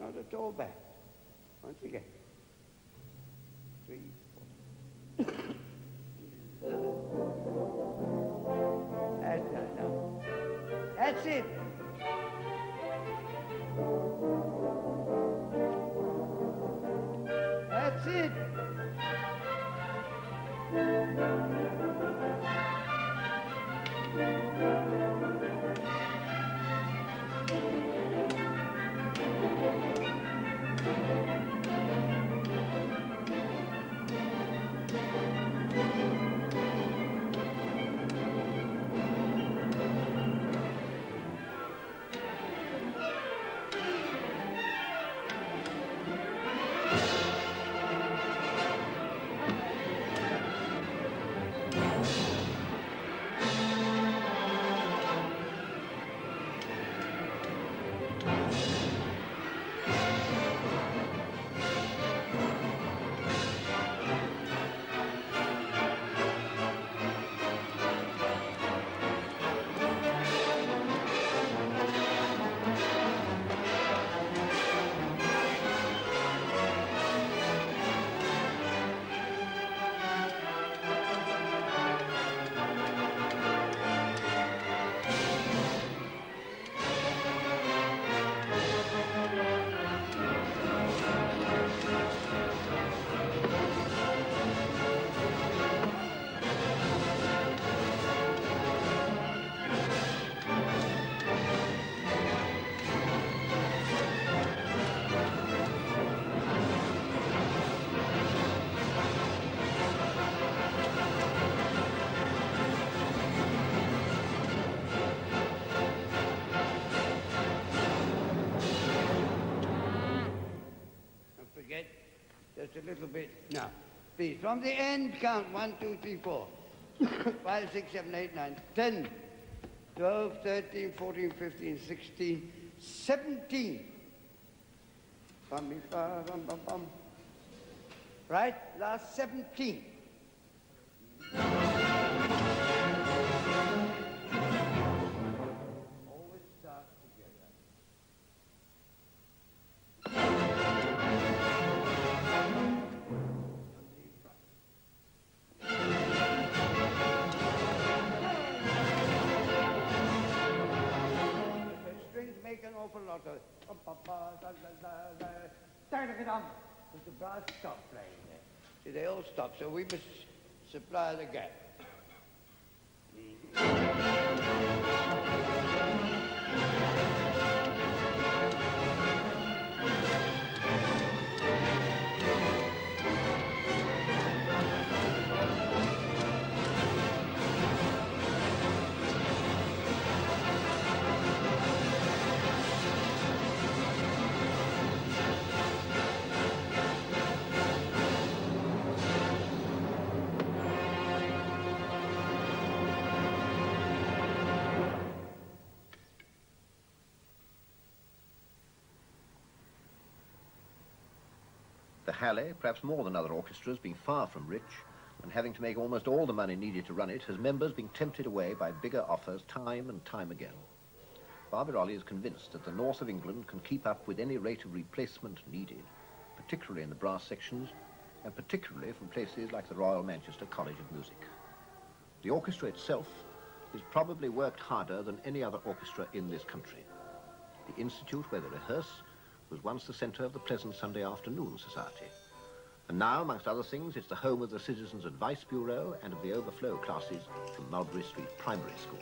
not at all bad. Once again. 3, 4. That's it. That's it. Just a little bit. Now, please, from the end, count 1, 2, 3, 4, 5, 6, 7, 8, 9, 10, 12, 13, 14, 15, 16, 17. Right? Last 17. Always start together. Make an awful lot of but the brass stop playing there. See, they all stop, so we must supply the gap. The Halle, perhaps more than other orchestras, being far from rich and having to make almost all the money needed to run it, has members being tempted away by bigger offers time and time again. Barbirolli is convinced that the north of England can keep up with any rate of replacement needed, particularly in the brass sections and particularly from places like the Royal Manchester College of Music. The orchestra itself is probably worked harder than any other orchestra in this country. The institute where they rehearse was once the centre of the Pleasant Sunday Afternoon Society. And now, amongst other things, it's the home of the Citizens' Advice Bureau and of the overflow classes from Mulberry Street Primary School.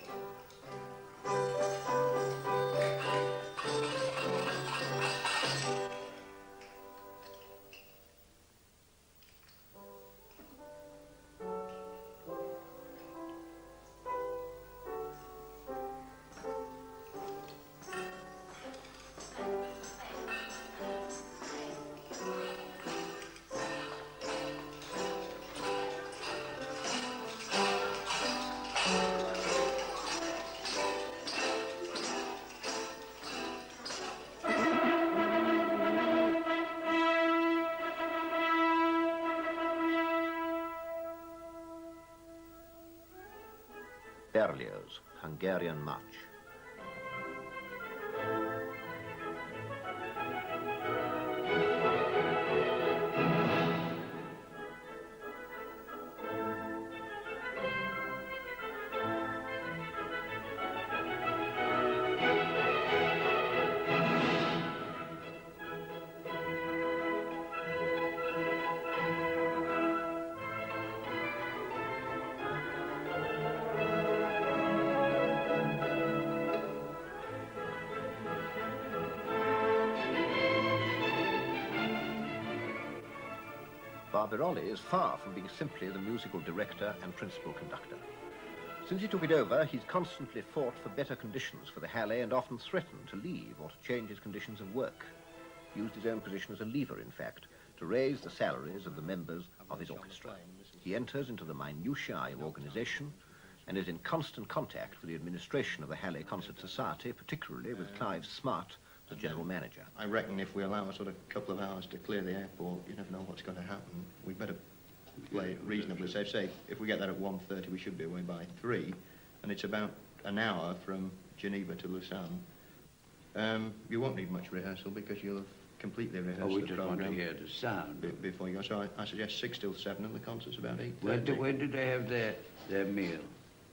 Berlioz, Hungarian March. Barbirolli is far from being simply the musical director and principal conductor. Since he took it over, he's constantly fought for better conditions for the Halle and often threatened to leave or to change his conditions of work. He used his own position as a lever, in fact, to raise the salaries of the members of his orchestra. He enters into the minutiae of organisation and is in constant contact with the administration of the Halle Concert Society, particularly with Clive Smart, the general manager. I reckon if we allow a sort of couple of hours to clear the airport, you never know what's going to happen. We'd better play it reasonably safe. Say, if we get that at 1:30, we should be away by 3, and it's about an hour from Geneva to Lausanne. You won't need much rehearsal because you'll have completely rehearsed we the just program want to hear the sound. Before you go. So I suggest 6 till 7, and the concert's about 8:30. When do they have their meal?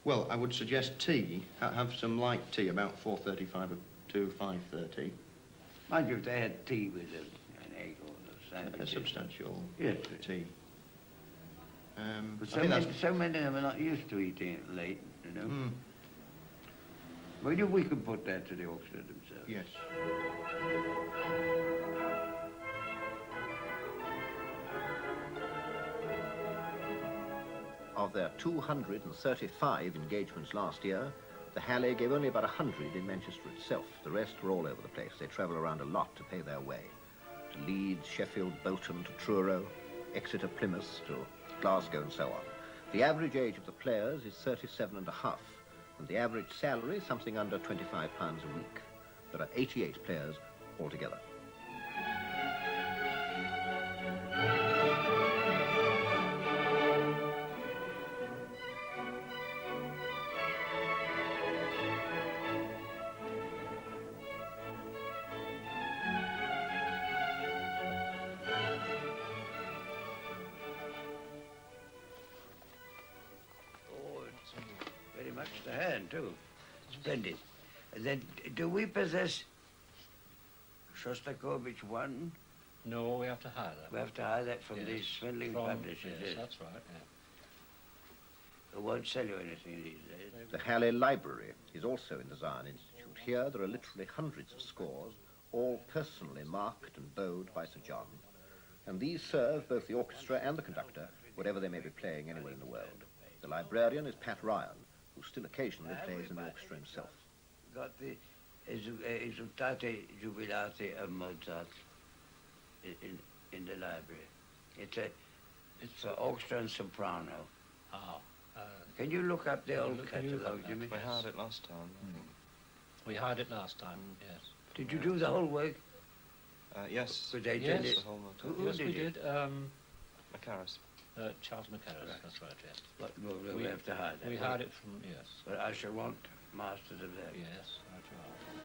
Well, I would suggest tea. Have some light tea, about 4:35 to 5:30. Mind you, if they had tea with an egg or a sandwich. A substantial yes. tea. But so many of them are not used to eating it late, you know. Mm. Maybe we could put that to the orchestra themselves. Yes. Of their 235 engagements last year, the Halle gave only about 100 in Manchester itself. The rest were all over the place. They travel around a lot to pay their way. To Leeds, Sheffield, Bolton, to Truro, Exeter, Plymouth, to Glasgow, and so on. The average age of the players is 37 and a half, and the average salary something under £25 a week. There are 88 players altogether. Much to hand, too. Splendid. And then, do we possess Shostakovich 1? No, we have to hire that. We have to hire that from these swindling publishers. Yes, that's right, yeah. Who won't sell you anything these days. The Halle Library is also in the Zion Institute. Here there are literally hundreds of scores, all personally marked and bowed by Sir John. And these serve both the orchestra and the conductor, whatever they may be playing anywhere in the world. The librarian is Pat Ryan, who still occasionally plays in the orchestra himself. Got the Esultate Jubilate of Mozart in the library. It's an orchestra and soprano. Oh. Can you look up the old catalogue, Jimmy? We hired it last time. We hired it last time, yes. Did you do the whole work? Yes. Could they Yes. did The it? whole motor. Who Yes, did we it? did. Macaris. Charles Macaris, that's right, yes. But we have to hire that. We hired it from, yes. But I shall want masters of that. Yes, right you are.